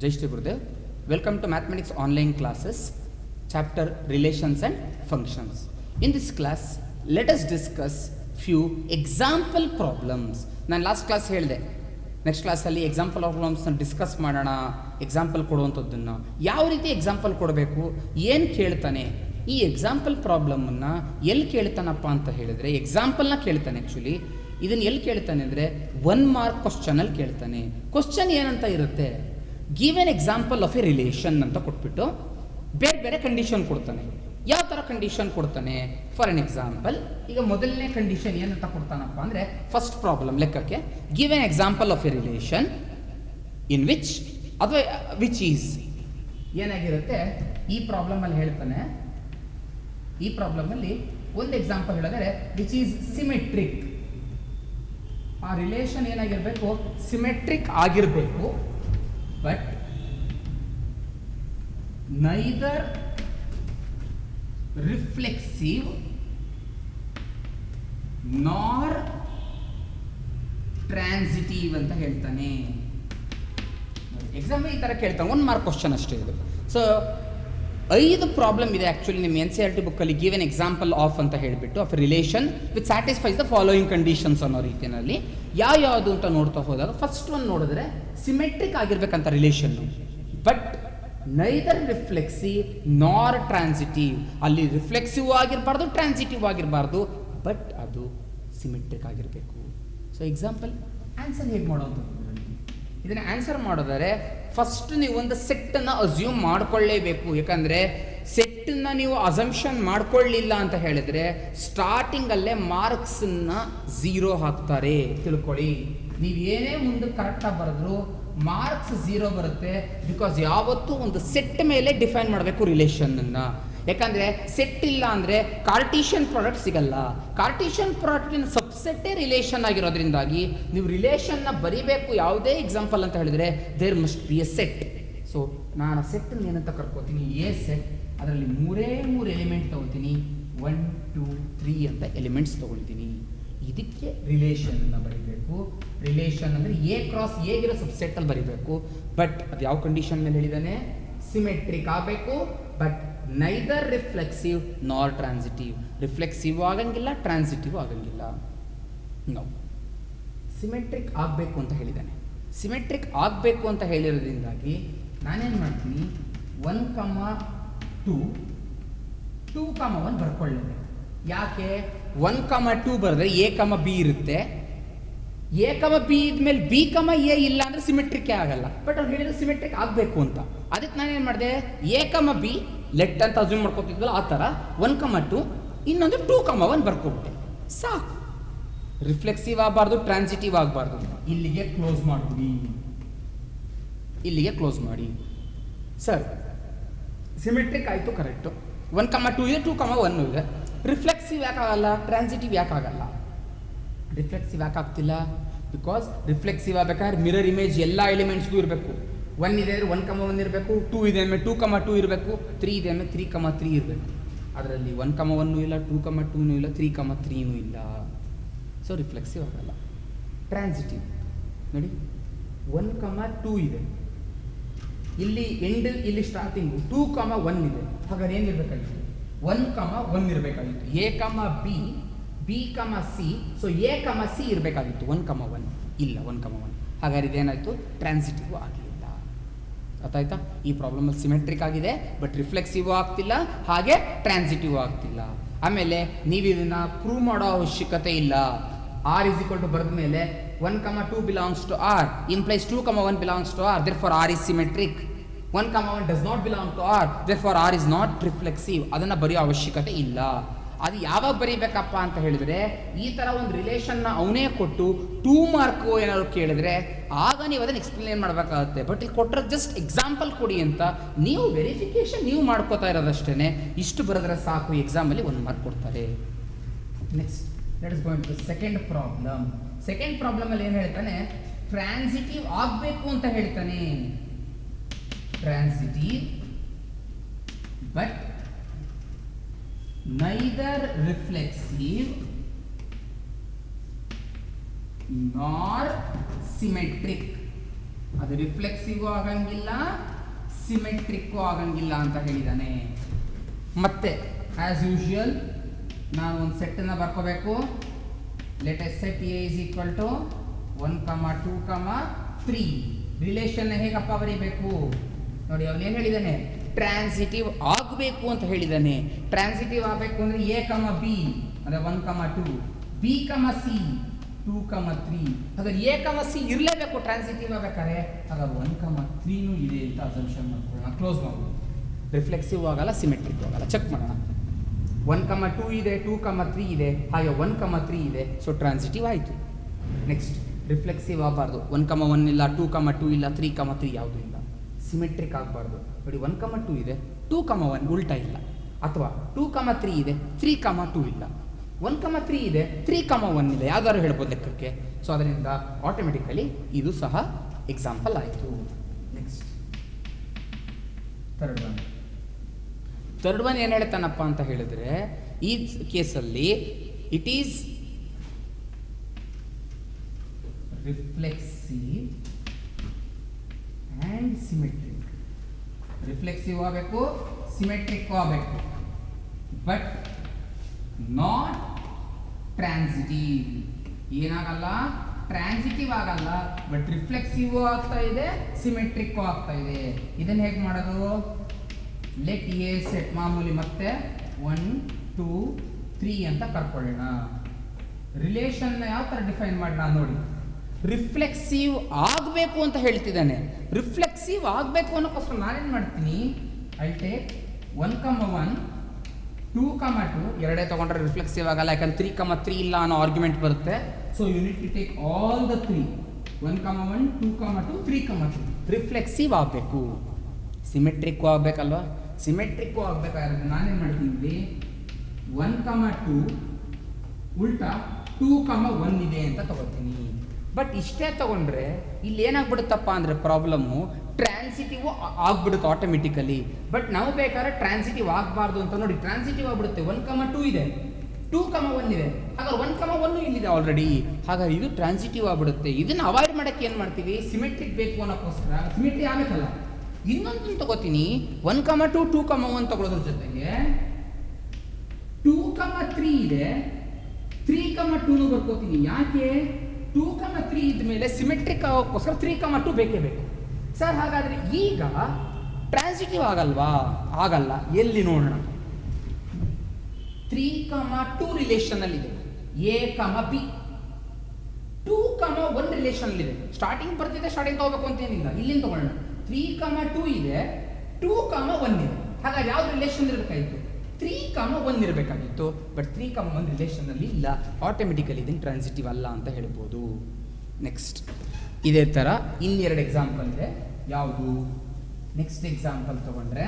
Jai Shri Gurudev. Welcome to Mathematics online classes, chapter Relations and Functions. In this class, let us discuss few example problems. ನಾನು last class ಹೇಳಿದೆ, next ಕ್ಲಾಸಲ್ಲಿ example ಪ್ರಾಬ್ಲಮ್ಸ್ನ discuss ಮಾಡೋಣ. Example ಕೊಡುವಂಥದ್ದನ್ನು ಯಾವ ರೀತಿ example ಕೊಡಬೇಕು, ಏನು ಕೇಳ್ತಾನೆ, ಈ ಎಕ್ಸಾಂಪಲ್ ಪ್ರಾಬ್ಲಮನ್ನು ಎಲ್ಲಿ ಕೇಳ್ತಾನಪ್ಪ ಅಂತ ಹೇಳಿದರೆ, ಎಕ್ಸಾಂಪಲ್ನ ಕೇಳ್ತಾನೆ. ಆ್ಯಕ್ಚುಲಿ ಇದನ್ನು ಎಲ್ಲಿ ಕೇಳ್ತಾನೆ ಅಂದರೆ 1 ಮಾರ್ಕ್ ಕ್ವಶ್ಚನಲ್ಲಿ ಕೇಳ್ತಾನೆ. ಕ್ವಶ್ಚನ್ ಏನಂತ ಇರುತ್ತೆ, give an example of a relation ಅಂತ ಕೊಟ್ಬಿಟ್ಟು ಬೇರೆ ಬೇರೆ ಕಂಡೀಷನ್ ಕೊಡ್ತಾನೆ. ಯಾವ ಥರ ಕಂಡೀಷನ್ ಕೊಡ್ತಾನೆ? ಫಾರ್ ಎನ್ ಎಕ್ಸಾಂಪಲ್, ಈಗ ಮೊದಲನೇ ಕಂಡೀಷನ್ ಏನಂತ ಕೊಡ್ತಾನಪ್ಪ ಅಂದರೆ, ಫಸ್ಟ್ ಪ್ರಾಬ್ಲಮ್ ಲೆಕ್ಕಕ್ಕೆ give an example of a relation in which ಅಥವಾ ವಿಚ್ ಈಸ್ ಏನಾಗಿರುತ್ತೆ, ಈ ಪ್ರಾಬ್ಲಮಲ್ಲಿ ಹೇಳ್ತಾನೆ. ಈ ಪ್ರಾಬ್ಲಮಲ್ಲಿ ಒಂದು ಎಕ್ಸಾಂಪಲ್ ಹೇಳಿದರೆ ವಿಚ್ ಈಸ್ ಸಿಮೆಟ್ರಿಕ್. ಆ ರಿಲೇಷನ್ ಏನಾಗಿರಬೇಕು, ಸಿಮೆಟ್ರಿಕ್ ಆಗಿರಬೇಕು, but neither reflexive nor transitive ಅಂತ ಹೇಳ್ತಾನೆ. ಎಕ್ಸಾಮ್ ಈ ಥರ ಕೇಳ್ತಾನೆ, 1 ಮಾರ್ಕ್ ಕ್ವಶನ್ ಅಷ್ಟೇ ಇದು. ಸೊ 5 ಪ್ರಾಬ್ಲಮ್ ಇದೆ ಆ್ಯಕ್ಚುಲಿ ನಿಮ್ಮ NCERT ಬುಕ್ಕಲ್ಲಿ. ಗಿವ್ ಎನ್ ಎಕ್ಸಾಂಪಲ್ ಆಫ್ ಅಂತ ಹೇಳಿಬಿಟ್ಟು of relation with satisfies the following conditions ಅನ್ನೋ ರೀತಿಯಲ್ಲಿ ಯಾವುದು ಅಂತ ನೋಡ್ತಾ ಹೋದಾಗ, ಫಸ್ಟ್ ಒಂದು ನೋಡಿದ್ರೆ ಸಿಮೆಟ್ರಿಕ್ ಆಗಿರ್ಬೇಕಂತ ರಿಲೇಷನ್ನು, but neither reflexive nor transitive. ಅಲ್ಲಿ ರಿಫ್ಲೆಕ್ಸಿವ್ ಆಗಿರಬಾರ್ದು, ಟ್ರಾನ್ಸಿಟಿವ್ ಆಗಿರಬಾರ್ದು, ಬಟ್ ಅದು ಸಿಮೆಟ್ರಿಕ್ ಆಗಿರಬೇಕು. ಸೊ ಎಕ್ಸಾಂಪಲ್ ಆನ್ಸರ್ ಹೇಗೆ ಮಾಡೋದು, ಇದನ್ನು ಆನ್ಸರ್ ಮಾಡೋದಾದ್ರೆ ಫಸ್ಟ್ ನೀವು ಒಂದು ಸೆಟ್ಟನ್ನು ಅಸ್ಯೂಮ್ ಮಾಡ್ಕೊಳ್ಳೇಬೇಕು. ಯಾಕಂದರೆ ಸೆಟ್ಟನ್ನು ನೀವು ಅಸಂಪ್ಷನ್ ಮಾಡ್ಕೊಳ್ಳಿಲ್ಲ ಅಂತ ಹೇಳಿದರೆ ಸ್ಟಾರ್ಟಿಂಗಲ್ಲೇ ಮಾರ್ಕ್ಸನ್ನು 0 ಹಾಕ್ತಾರೆ. ತಿಳ್ಕೊಳ್ಳಿ, ನೀವು ಏನೇ ಮುಂದೆ ಕರೆಕ್ಟಾಗಿ ಬರೆದ್ರು ಮಾರ್ಕ್ಸ್ 0 ಬರುತ್ತೆ. ಬಿಕಾಸ್ ಯಾವತ್ತೂ ಒಂದು ಸೆಟ್ ಮೇಲೆ ಡಿಫೈನ್ ಮಾಡಬೇಕು ರಿಲೇಷನನ್ನು. ಯಾಕಂದರೆ ಸೆಟ್ ಇಲ್ಲ ಅಂದರೆ ಕಾರ್ಟೀಷಿಯನ್ ಪ್ರಾಡಕ್ಟ್ ಸಿಗಲ್ಲ. ಕಾರ್ಟೀಷಿಯನ್ ಪ್ರಾಡಕ್ಟಿನ ಸಬ್ಸೆಟ್ಟೇ ರಿಲೇಷನ್ ಆಗಿರೋದ್ರಿಂದಾಗಿ ನೀವು ರಿಲೇಷನ್ನ ಬರಿಬೇಕು. ಯಾವುದೇ ಎಕ್ಸಾಂಪಲ್ ಅಂತ ಹೇಳಿದರೆ there must be a set. So ನಾನು ಸೆಟ್ಟನ್ನು ಏನಂತ ಕರ್ಕೋತೀನಿ, ಎ ಸೆಟ್. ಅದರಲ್ಲಿ 3 ಎಲಿಮೆಂಟ್ ತೊಗೊಳ್ತೀನಿ, 1 2 3 ಅಂತ ಎಲಿಮೆಂಟ್ಸ್ ತೊಗೊಳ್ತೀನಿ. ಇದಕ್ಕೆ ರಿಲೇಷನ್ನ ಬರೀಬೇಕು. ರಿಲೇಷನ್ ಅಂದರೆ ಎ ಕ್ರಾಸ್ ಎಗಿರೋ ಸಬ್ಸೆಟ್ಟಲ್ಲಿ ಬರೀಬೇಕು. ಬಟ್ ಅದು ಯಾವ ಕಂಡೀಷನ್ ಮೇಲೆ ಹೇಳಿದ್ದಾನೆ, ಸಿಮೆಟ್ರಿಕ್ ಆಗಬೇಕು, but neither reflexive nor transitive. Reflexive ಆಗಂಗಿಲ್ಲ, ಟ್ರಾನ್ಸಿಟಿವ್ ಆಗಂಗಿಲ್ಲ. ನೋ, ಸಿಮೆಟ್ರಿಕ್ ಆಗಬೇಕು ಅಂತ ಹೇಳಿದ್ದಾನೆ. ಸಿಮೆಟ್ರಿಕ್ ಆಗಬೇಕು ಅಂತ ಹೇಳಿರೋದ್ರಿಂದಾಗಿ ನಾನೇನು ಮಾಡ್ತೀನಿ, 1, 2, 2, 1 ಬರ್ಕೊಳ್ಳೇಬೇಕು. ಯಾಕೆ 1, 2 ಬರೆದ್ರೆ ಎ, ಬಿ ಇರುತ್ತೆ. ಎ, ಬಿ ಇದ್ಮೇಲೆ ಬಿ, ಎ ಇಲ್ಲ ಅಂದರೆ ಸಿಮೆಟ್ರಿಕ್ಕೇ ಆಗಲ್ಲ. ಬಟ್ ಅವ್ರು ಹೇಳಿದ್ರೆ ಸಿಮೆಟ್ರಿಕ್ ಆಗಬೇಕು ಅಂತ. ಅದಕ್ಕೆ ನಾನೇನು ಮಾಡಿದೆ, ಎ, ಬಿ ಲೆಟ್ ಅಂತ ಅಸ್ಯೂಮ್ ಮಾಡ್ಕೊತಿದ್ವಲ್ಲ ಆ ಥರ 1, 2 ಇನ್ನೊಂದು 2, 1 ಬರ್ಕೊಬಿಟ್ಟೆ, ಸಾಕು. ರಿಫ್ಲೆಕ್ಸಿವ್ ಆಗಬಾರ್ದು, ಟ್ರಾನ್ಸಿಟಿವ್ ಆಗಬಾರ್ದು. ಇಲ್ಲಿಗೆ ಕ್ಲೋಸ್ ಮಾಡ್ಬಿಡಿ, ಇಲ್ಲಿಗೆ ಕ್ಲೋಸ್ ಮಾಡಿ. ಸರ್ ಸಿಮೆಟ್ರಿಕ್ ಆಯಿತು, ಕರೆಕ್ಟು. 1, 2 ಇದೆ, 2, 1 ಇದೆ. ರಿಫ್ಲೆಕ್ಸಿವ್ ಯಾಕಾಗಲ್ಲ, ಟ್ರಾನ್ಸಿಟಿವ್ ಯಾಕಾಗಲ್ಲ? ರಿಫ್ಲೆಕ್ಸಿವ್ ಯಾಕಾಗ್ತಿಲ್ಲ? ಬಿಕಾಸ್ ರಿಫ್ಲೆಕ್ಸಿವ್ ಆಗಬೇಕಾದ್ರೆ ಮಿರರ್ ಇಮೇಜ್ ಎಲ್ಲ ಎಲಿಮೆಂಟ್ಸ್ಗೂ ಇರಬೇಕು. 1 ಇದೆ ಅಂದರೆ 1, 1 ಇರಬೇಕು, 2 ಇದೆ ಅಂದರೆ 2, 2 ಇರಬೇಕು, 3 ಇದೆ ಅಂದರೆ 3, 3 ಇರಬೇಕು. ಅದರಲ್ಲಿ 1, 1 ಇಲ್ಲ, 2, 2 ಇಲ್ಲ, 3, 3 ಇಲ್ಲ. ಸೊ ರಿಫ್ಲೆಕ್ಸಿವ್ ಆಗಲ್ಲ. ಟ್ರಾನ್ಸಿಟಿವ್ ನೋಡಿ, 1, 2 ಇದೆ, ಇಲ್ಲಿ ಎಂಡ್, ಇಲ್ಲಿ ಸ್ಟಾರ್ಟಿಂಗು 2, 1 ಇದೆ. ಹಾಗಾದ್ರೆ ಏನಿರಬೇಕಾಗಿತ್ತು, 1, 1 ಇರಬೇಕಾಗಿತ್ತು. A, B, B, C. So A, C ಇರಬೇಕಾಗಿತ್ತು. 1, 1 ಇಲ್ಲ, 1, 1. ಹಾಗಾದ್ರೆ ಇದೇನಾಯಿತು, ಟ್ರಾನ್ಸಿಟಿವ್ ಆಗಲಿಲ್ಲ. ಗೊತ್ತಾಯ್ತಾ? ಈ ಪ್ರಾಬ್ಲಮಲ್ಲಿ ಸಿಮೆಟ್ರಿಕ್ ಆಗಿದೆ, ಬಟ್ ರಿಫ್ಲೆಕ್ಸಿವ್ ಆಗ್ತಿಲ್ಲ, ಹಾಗೆ ಟ್ರಾನ್ಸಿಟಿವ್ ಆಗ್ತಿಲ್ಲ. ಆಮೇಲೆ ನೀವು ಇದನ್ನು ಪ್ರೂವ್ ಮಾಡೋ ಅವಶ್ಯಕತೆ ಇಲ್ಲ. R = ಬರೆದ ಮೇಲೆ 1, 2 belongs to R implies 2, 1 belongs to R, therefore R is symmetric. 1, 1 does not belong to R, therefore R is not reflexive. ಅದನ್ನು ಬರೆಯೋ ಅವಶ್ಯಕತೆ ಇಲ್ಲ. ಅದು ಯಾವಾಗ ಬರೀಬೇಕಪ್ಪ ಅಂತ ಹೇಳಿದರೆ, ಈ ಥರ ಒಂದು ರಿಲೇಷನ್ನ ಅವನೇ ಕೊಟ್ಟು 2 ಮಾರ್ಕು ಏನಾದ್ರು ಕೇಳಿದ್ರೆ ಆಗ ನೀವು ಅದನ್ನು ಎಕ್ಸ್ಪ್ಲೇನ್ ಮಾಡಬೇಕಾಗುತ್ತೆ. ಬಟ್ ಇಲ್ಲಿ ಕೊಟ್ಟರೆ ಜಸ್ಟ್ ಎಕ್ಸಾಂಪಲ್ ಕೊಡಿ ಅಂತ ನೀವು ವೆರಿಫಿಕೇಷನ್ ನೀವು ಮಾಡ್ಕೋತಾ ಇರೋದಷ್ಟೇ. ಇಷ್ಟು ಬರೆದ್ರೆ ಸಾಕು, ಎಕ್ಸಾಮಲ್ಲಿ 1 ಮಾರ್ಕ್ ಕೊಡ್ತಾರೆ. Next let us go into second problem. Second ಪ್ರಾಬ್ಲಮಲ್ಲಿ ಏನು ಹೇಳ್ತಾನೆ, ಟ್ರಾನ್ಸಿಟಿವ್ ಆಗಬೇಕು ಅಂತ ಹೇಳ್ತಾನೆ. Transitive but neither reflexive nor symmetric. ಅದು ರಿಫ್ಲೆಕ್ಸಿವ್ ಆಗಂಗಿಲ್ಲ, ಸಿಮೆಟ್ರಿಕ್ಕು ಆಗಂಗಿಲ್ಲ ಅಂತ ಹೇಳಿದ್ದಾನೆ. ಮತ್ತೆ ಆಸ್ ಯೂಶುವಲ್ ನಾನು ಒಂದು ಸೆಟ್ಟನ್ನು ಬರ್ಕೋಬೇಕು. Let's set A is equal to 1, 2, 3. Relation ಹೇಗಪ್ಪ ಬರೀಬೇಕು ನೋಡಿ. ಅವನೇನು ಹೇಳಿದ್ದಾನೆ, ಟ್ರಾನ್ಸಿಟಿವ್ ಆಗಬೇಕು ಅಂತ ಹೇಳಿದ್ದಾನೆ. ಟ್ರಾನ್ಸಿಟಿವ್ ಆಗಬೇಕು ಅಂದರೆ ಎ ಬಿ ಅಂದರೆ 1, 2, ಬಿ ಸಿ 2, 3. ಹಾಗಾದ್ರೆ ಎ ಸಿ ಇರಲೇಬೇಕು ಟ್ರಾನ್ಸಿಟಿವ್ ಆಗಬೇಕಾದ್ರೆ. ಹಾಗಾದ್ರೆ 1, 3 ಇದೆ ಅಂತ ಅಸಂಪ್ಷನ್ ಮಾಡ್ಕೊಳ್ಳೋಣ. ಕ್ಲೋಸ್ ಮಾಡೋಣ. ರಿಫ್ಲೆಕ್ಸಿವ್ ಆಗಲ್ಲ, ಸಿಮೆಟ್ರಿಕ್ ಆಗಲ್ಲ. ಚೆಕ್ ಮಾಡೋಣ. 1, 2 ಇದೆ, 2, 3 ಇದೆ, ಹಾಗೆ 1, 3 ಇದೆ. ಸೊ ಟ್ರಾನ್ಸಿಟಿವ್ ಆಯಿತು. ನೆಕ್ಸ್ಟ್ ರಿಫ್ಲೆಕ್ಸಿವ್ ಆಗಬಾರ್ದು. 1, 1 ಇಲ್ಲ, 2, 2 ಇಲ್ಲ, 3, 3 ಯಾವುದೂ ಇಲ್ಲ. ಸಿಮೆಟ್ರಿಕ್ ಆಗಬಾರ್ದು ನೋಡಿ. 1, 2 ಇದೆ, 2, 1 ಉಲ್ಟಾ ಇಲ್ಲ. ಅಥವಾ 2, 3 ಇದೆ, 3, 2 ಇಲ್ಲ. 1, 3 ಇದೆ, 3, 1 ಇಲ್ಲ. ಯಾವ್ದಾದ್ರು ಹೇಳ್ಬೋದು ಲೆಕ್ಕಕ್ಕೆ. ಸೊ ಅದರಿಂದ ಆಟೋಮೆಟಿಕಲಿ ಇದು ಸಹ ಎಕ್ಸಾಂಪಲ್ ಆಯಿತು. ನೆಕ್ಸ್ಟ್ ಥರ್ಡ್ ಒನ್ ಏನು ಹೇಳ್ತಾನಪ್ಪ ಅಂತ ಹೇಳಿದ್ರೆ, ಈ ಕೇಸಲ್ಲಿ it is reflexive and symmetric. Reflexive ಆಗಬೇಕು, ಸಿಮೆಟ್ರಿಕ್ ಆಗಬೇಕು, ಬಟ್ ನಾಟ್ ಟ್ರಾನ್ಸಿಟಿವ್. ಏನಾಗಲ್ಲ, ಟ್ರಾನ್ಸಿಟಿವ್ ಆಗಲ್ಲ, ಬಟ್ ರಿಫ್ಲೆಕ್ಸಿವ್ ಆಗ್ತಾ ಇದೆ, ಸಿಮೆಟ್ರಿಕ್ ಆಗ್ತಾ ಇದೆ. ಇದನ್ನು ಹೇಗೆ ಮಾಡೋದು? ಲೆಟ್ ಎ ಸೆಟ್ ಮಾಮೂಲಿ ಮತ್ತೆ 1, 2, 3 ಅಂತ ಕರ್ಕೊಳ್ಳೋಣ. ರಿಲೇಷನ್ನ ಯಾವ ಥರ ಡಿಫೈನ್ ಮಾಡೋಣ ನೋಡಿ. ರಿಫ್ಲೆಕ್ಸಿವ್ ಆಗಬೇಕು ಅಂತ ಹೇಳ್ತಿದ್ದಾನೆ. ರಿಫ್ಲೆಕ್ಸಿವ್ ಆಗಬೇಕು ಅನ್ನೋಕ್ಕೋಸ್ಕರ ನಾನೇನು ಮಾಡ್ತೀನಿ, ಐ ಟೇಕ್ 1, 1, 2, 2 ಎರಡೇ ತೊಗೊಂಡ್ರೆ ರಿಫ್ಲೆಕ್ಸಿವ್ ಆಗಲ್ಲ, ಯಾಕಂದ್ರೆ 3, 3 ಇಲ್ಲ ಅನ್ನೋ ಆರ್ಗ್ಯುಮೆಂಟ್ ಬರುತ್ತೆ. So you need to take all the 3. 1, 1, 2, 2, 3, 3. Reflexive ಆಗಬೇಕು. ಸಿಮೆಟ್ರಿಕ್ಕು ಆಗಬೇಕಲ್ವಾ? ಸಿಮೆಟ್ರಿಕ್ಕು ಆಗಬೇಕಾದ್ರೆ ನಾನೇನು ಮಾಡ್ತೀನಿ, 1, 2 ಉಲ್ಟಾ 2, 1 ಇದೆ ಅಂತ ತಗೋತೀನಿ. ಬಟ್ ಇಷ್ಟೇ ತಗೊಂಡ್ರೆ ಇಲ್ಲಿ ಏನಾಗ್ಬಿಡುತ್ತಪ್ಪ ಅಂದರೆ ಪ್ರಾಬ್ಲಮ್ಮು ಟ್ರಾನ್ಸಿಟಿವ್ ಆಗ್ಬಿಡುತ್ತೆ ಆಟೋಮೆಟಿಕಲಿ. ಬಟ್ ನಾವು ಬೇಕಾದ್ರೆ ಟ್ರಾನ್ಸಿಟಿವ್ ಆಗಬಾರ್ದು ಅಂತ ನೋಡಿ, ಟ್ರಾನ್ಸಿಟಿವ್ ಆಗ್ಬಿಡುತ್ತೆ. 1, 2 ಇದೆ, 2, 1 ಇದೆ. ಹಾಗಾದ್ರೆ 1, 1 ಇಲ್ಲಿದೆ ಆಲ್ರೆಡಿ. ಹಾಗಾಗಿ ಇದು ಟ್ರಾನ್ಸಿಟಿವ್ ಆಗ್ಬಿಡುತ್ತೆ. ಇದನ್ನು ಅವಾಯ್ಡ್ ಮಾಡೋಕ್ಕೆ ಏನು ಮಾಡ್ತೀವಿ, ಸಿಮೆಟ್ರಿಕ್ ಬೇಕು ಅನ್ನೋಕ್ಕೋಸ್ಕರ ಸಿಮೆಟ್ರಿ ಆಗಬೇಕಲ್ಲ, ಇನ್ನೊಂದು ತಗೋತೀನಿ. 1, 2, 2, 1 ತಗೊಳ್ಳೋದ್ರ ಜೊತೆಗೆ 2, 3 ಇದೆ, 3, 2 ಬರ್ಕೋತೀನಿ. ಯಾಕೆ? 2, 3 ಇದ್ಮೇಲೆ ಸಿಮೆಟ್ರಿಕ್ ಆಗೋಕ್ಕೋಸ್ಕರ 3, 2 ಬೇಕೇ ಬೇಕು ಸರ್. ಹಾಗಾದ್ರೆ ಈಗ ಟ್ರಾನ್ಸಿಟಿವ್ ಆಗಲ್ವಾ? ಆಗಲ್ಲ. ಎಲ್ಲಿ ನೋಡೋಣ. 3, 2 ರಿಲೇಷನ್ ಅಲ್ಲಿ ಇದೆ. ಎ ಬಿ 2, 1 ರಿಲೇಷನ್ ಅಲ್ಲಿ ಇದೆ. ಸ್ಟಾರ್ಟಿಂಗ್ ಬರ್ತಿದೆ, ಸ್ಟಾರ್ಟಿಂಗ್ ತಗೋಬೇಕು ಅಂತ ಏನಿಲ್ಲ. ಇಲ್ಲಿಂದ ತಗೊಳ್ಳೋಣ. 3, 2 ಇದೆ, 2, 1 ಇದೆ. ಹಾಗಾದ್ರೆ ಯಾವ್ದು ರಿಲೇಷನ್ ಇರಬೇಕಾಗಿತ್ತು? 3, 1 ಇರಬೇಕಾಗಿತ್ತು. ಬಟ್ 3, 1 ರಿಲೇಷನ್ ಅಲ್ಲಿ ಇಲ್ಲ. ಆಟೋಮೆಟಿಕಲಿ ಇದನ್ನು ಟ್ರಾನ್ಸಿಟಿವ್ ಅಲ್ಲ ಅಂತ ಹೇಳ್ಬೋದು. ನೆಕ್ಸ್ಟ್ ಇದೇ ಥರ ಇನ್ನೆರಡು ಎಕ್ಸಾಂಪಲ್ ಇದೆ. ಯಾವುದು? ನೆಕ್ಸ್ಟ್ ಎಕ್ಸಾಂಪಲ್ ತಗೊಂಡ್ರೆ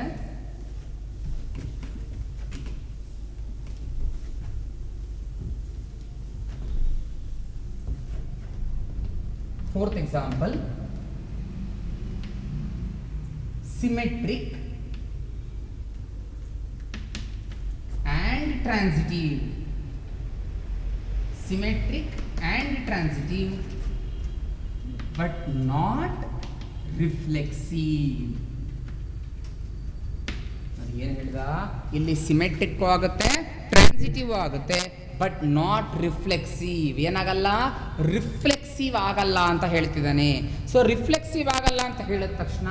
fourth example, symmetric and transitive. Symmetric and transitive, but not reflexive. ಏನು ಹೇಳಿದ? ಇಲ್ಲಿ ಸಿಮೆಟ್ರಿಕ್ ಆಗುತ್ತೆ, ಟ್ರಾನ್ಸಿಟಿವ್ ಆಗುತ್ತೆ, ಬಟ್ ನಾಟ್ ರಿಫ್ಲೆಕ್ಸಿವ್. ಏನಾಗಲ್ಲ? ರಿಫ್ಲೆಕ್ಸಿವ್ ಆಗಲ್ಲ ಅಂತ ಹೇಳ್ತಿದ್ದಾನೆ. ಸೊ ರಿಫ್ಲೆಕ್ಸಿವ್ ಆಗಲ್ಲ ಅಂತ ಹೇಳಿದ ತಕ್ಷಣ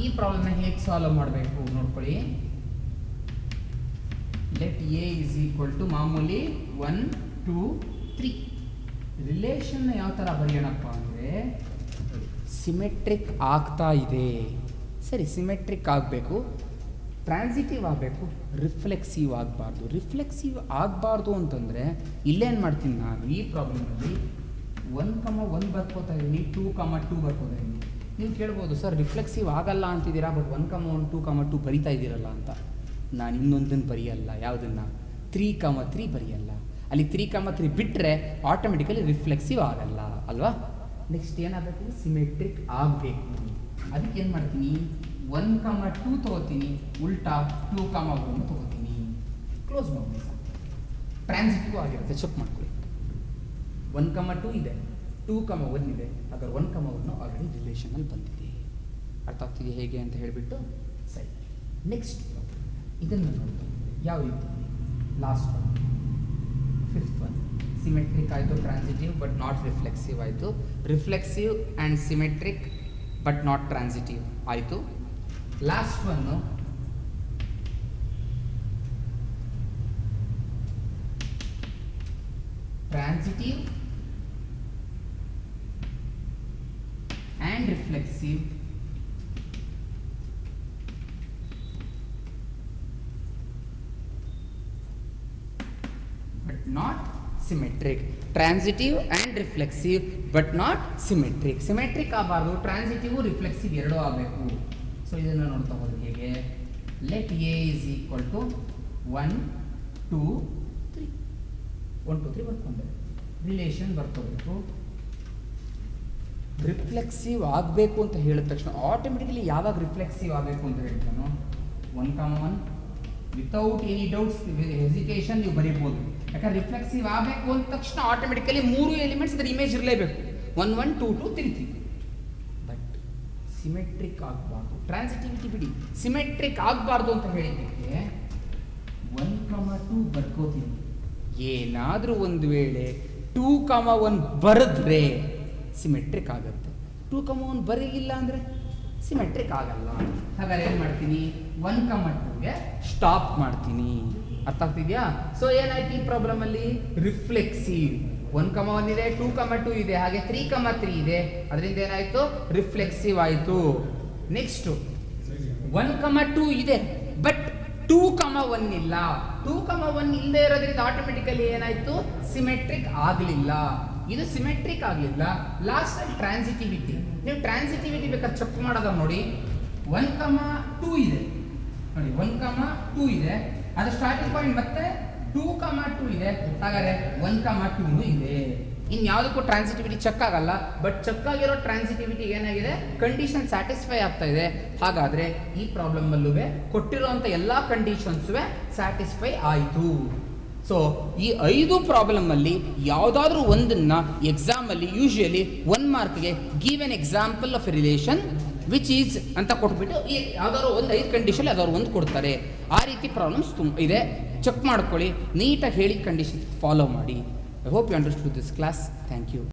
ಈ ಪ್ರಾಬ್ಲಮ್ನ ಹೇಗೆ ಸಾಲ್ವ್ ಮಾಡಬೇಕು ನೋಡ್ಕೊಳ್ಳಿ. Let A is equal to ಮಾಮೂಲಿ 1, 2, 3. ರಿಲೇಷನ್ನ ಯಾವ ಥರ ಬರೆಯೋಣಪ್ಪ ಅಂದರೆ, ಸಿಮೆಟ್ರಿಕ್ ಆಗ್ತಾ ಇದೆ. ಸರಿ, ಸಿಮೆಟ್ರಿಕ್ ಆಗಬೇಕು, ಟ್ರಾನ್ಸಿಟಿವ್ ಆಗಬೇಕು, ರಿಫ್ಲೆಕ್ಸಿವ್ ಆಗಬಾರ್ದು. ರಿಫ್ಲೆಕ್ಸಿವ್ ಆಗಬಾರ್ದು ಅಂತಂದರೆ ಇಲ್ಲೇನು ಮಾಡ್ತೀನಿ ನಾನು ಈ ಪ್ರಾಬ್ಲಮಲ್ಲಿ 1, 1 ಬರ್ಕೋತಾ ಇದ್ದೀನಿ, 2, 2 ಬರ್ಕೋತಾ ಇದ್ದೀನಿ. ನೀವು ಕೇಳ್ಬೋದು, ಸರ್ ರಿಫ್ಲೆಕ್ಸಿವ್ ಆಗಲ್ಲ ಅಂತಿದ್ದೀರಾ, ಬಟ್ 1, 1, 2, 2 ಬರಿತಾ ಇದ್ದೀರಲ್ಲ ಅಂತ. ನಾನು ಇನ್ನೊಂದನ್ನು ಬರೆಯಲ್ಲ. ಯಾವುದನ್ನು? 3, 3 ಬರೆಯಲ್ಲ. ಅಲ್ಲಿ 3, 3 ಬಿಟ್ಟರೆ ಆಟೋಮೆಟಿಕಲಿ ರಿಫ್ಲೆಕ್ಸಿವ್ ಆಗಲ್ಲ ಅಲ್ವಾ? ನೆಕ್ಸ್ಟ್ ಏನಾಗಬೇಕು? ಸಿಮೆಟ್ರಿಕ್ ಆಗಬೇಕು. ಅದಕ್ಕೆ ಏನು ಮಾಡ್ತೀನಿ? 1, 2 ತೊಗೋತೀನಿ, ಉಲ್ಟಾ 2, 1 ತೊಗೋತೀನಿ. ಕ್ಲೋಸ್ ಮಾಡಿ. ಟ್ರಾನ್ಸಿಟಿವ್ ಆಗಿರುತ್ತೆ, ಚೆಕ್ ಮಾಡ್ಕೊಳ್ಳಿ. 1, 2 ಇದೆ, 2, 1 ಇದೆ. ಹಾಗಾದ್ರೆ 1, 1 ಆಲ್ರೆಡಿ ರಿಲೇಷನಲ್ಲಿ ಬಂದಿದೆ. ಅರ್ಥ ಆಗ್ತಿದೆಯಾ ಹೇಗೆ ಅಂತ ಹೇಳಿಬಿಟ್ಟು ಸರಿ. ನೆಕ್ಸ್ಟ್ ಇದನ್ನು ನೋಡಿ ಯಾವ ರೀತಿ, last one, fifth one, symmetric ಆಯಿತು, ಟ್ರಾನ್ಸಿಟಿವ್ ಬಟ್ ನಾಟ್ ರಿಫ್ಲೆಕ್ಸಿವ್ ಆಯಿತು, reflexive and symmetric but not transitive ಆಯಿತು. Last one transitive and reflexive but not symmetric. Transitive and reflexive but not symmetric. Symmetric ಆಗಬಾರ್ದು, transitive reflexive ಎರಡೂ ಆಗಬೇಕು. So ಇದನ್ನು ನೋಡ್ತಾ ಹೋದ್ರೆ ಹೇಗೆ, let A is equal to 1 2 3 1 2 3 ಬರ್ಕೊಂಡೆ, ರಿಲೇಷನ್ ಬರ್ಕೋಬೇಕು. ರಿಫ್ಲೆಕ್ಸಿವ್ ಆಗಬೇಕು ಅಂತ ಹೇಳಿದ ತಕ್ಷಣ ಆಟೋಮೆಟಿಕಲಿ ಯಾವಾಗ ರಿಫ್ಲೆಕ್ಸಿವ್ ಆಗಬೇಕು ಅಂತ ಹೇಳ್ತಾನೋ 1, ವಿತೌಟ್ ಎನಿ ಡೌಟ್ಸ್ ಹೆಸಿಟೇಷನ್ ನೀವು ಬರೀಬೋದು. ಯಾಕಂದ್ರೆ ರಿಫ್ಲೆಕ್ಸಿವ್ ಆಗಬೇಕು ಅಂದ ತಕ್ಷಣ ಆಟೋಮೆಟಿಕಲಿ 3 ಎಲಿಮೆಂಟ್ಸ್ ಅದರ ಇಮೇಜ್ ಇರಲೇಬೇಕು, 1 1 2 2 3 3. ಬಟ್ ಸಿಮೆಟ್ರಿಕ್ ಆಗಬಾರ್ದು, ಟ್ರಾನ್ಸಿಟಿವಿಟಿ ಬಿಡಿ, ಸಿಮೆಟ್ರಿಕ್ ಆಗಬಾರ್ದು ಅಂತ ಹೇಳಿದ್ದಕ್ಕೆ 1, 2 ಬರ್ಕೋತೀನಿ. ಏನಾದರೂ ಒಂದು ವೇಳೆ 2, 1 ಬರೆದ್ರೆ ಸಿಮೆಟ್ರಿಕ್ ಆಗುತ್ತೆ, 2, 1 ಬರೀಲಿಲ್ಲ ಅಂದರೆ ಸಿಮೆಟ್ರಿಕ್ ಆಗಲ್ಲ. ಹಾಗಾದ್ರೆ ಏನು ಮಾಡ್ತೀನಿ, 1, 2ಗೆ ಸ್ಟಾಪ್ ಮಾಡ್ತೀನಿ. ಅರ್ಥ ಆಗ್ತಿದೆಯಾ? ಸೊ ಏನಾಯ್ತು ಈ ಪ್ರಾಬ್ಲಮ್ ಅಲ್ಲಿ, ರಿಫ್ಲೆಕ್ಸಿವ್ 1, 1 ಇದೆ, 2, 2 ಇದೆ, ಹಾಗೆ 3, 3 ಇದೆ, ಅದರಿಂದ ಏನಾಯ್ತು ರಿಫ್ಲೆಕ್ಸಿವ್ ಆಯಿತು. ನೆಕ್ಸ್ಟ್ 1, 2 ಇದೆ ಬಟ್ 2, 1 ಇಲ್ಲ. 2, 1 ಇಲ್ಲದೆ ಇರೋದ್ರಿಂದ ಆಟೋಮೆಟಿಕಲಿ ಏನಾಯ್ತು ಸಿಮೆಟ್ರಿಕ್ ಆಗಲಿಲ್ಲ. ಇದು ಸಿಮೆಟ್ರಿಕ್ ಆಗಲಿಲ್ಲ. ಲಾಸ್ಟ್ ಅಲ್ಲಿ ಟ್ರಾನ್ಸಿಟಿವಿಟಿ, ನೀವು ಟ್ರಾನ್ಸಿಟಿವಿಟಿ ಬೇಕಾದ್ರೆ ಚೆಕ್ ಮಾಡೋದ ನೋಡಿ. 1, 2 ಇದೆ ನೋಡಿ, 1, 2 ಇದೆ, ಅದು ಸ್ಟಾರ್ಟಿಂಗ್ ಪಾಯಿಂಟ್. ಮತ್ತೆ 2, 2 ಇದೆ, ಹಾಗಾದ್ರೆ 1, 2 ಇದೆ. ಇನ್ಯಾವುದಕ್ಕೂ ಟ್ರಾನ್ಸಿಟಿವಿಟಿ ಚೆಕ್ ಆಗಲ್ಲ. ಬಟ್ ಚೆಕ್ ಆಗಿರೋ ಟ್ರಾನ್ಸಿಟಿವಿಟಿ ಏನಾಗಿದೆ, ಕಂಡೀಷನ್ ಸ್ಯಾಟಿಸ್ಫೈ ಆಗ್ತಾ ಇದೆ. ಹಾಗಾದ್ರೆ ಈ ಪ್ರಾಬ್ಲಮ್ ಅಲ್ಲೂ ಕೊಟ್ಟಿರುವಂಥ ಎಲ್ಲ ಕಂಡೀಷನ್ಸು ಸ್ಯಾಟಿಸ್ಫೈ ಆಯಿತು. ಸೊ ಈ 5 ಪ್ರಾಬ್ಲಮ್ ಅಲ್ಲಿ ಯಾವುದಾದ್ರೂ ಒಂದನ್ನ ಎಕ್ಸಾಮಲ್ಲಿ ಯೂಶುವಲಿ 1 ಮಾರ್ಕ್ಗೆ give an example of a relation which is ಅಂತ ಕೊಟ್ಬಿಟ್ಟು ಈ ಯಾವ್ದಾದ್ರು ಒಂದು 5 ಕಂಡೀಷನ್ ಯಾವ್ದಾದ್ರು ಒಂದು ಕೊಡ್ತಾರೆ. ಆ ರೀತಿ ಪ್ರಾಬ್ಲಮ್ಸ್ ಇದೆ, ಚೆಕ್ ಮಾಡ್ಕೊಳ್ಳಿ, ನೀಟಾಗಿ ಹೇಳಿದ ಕಂಡೀಷನ್ಸ್ ಫಾಲೋ ಮಾಡಿ. I hope you understood this class. Thank you.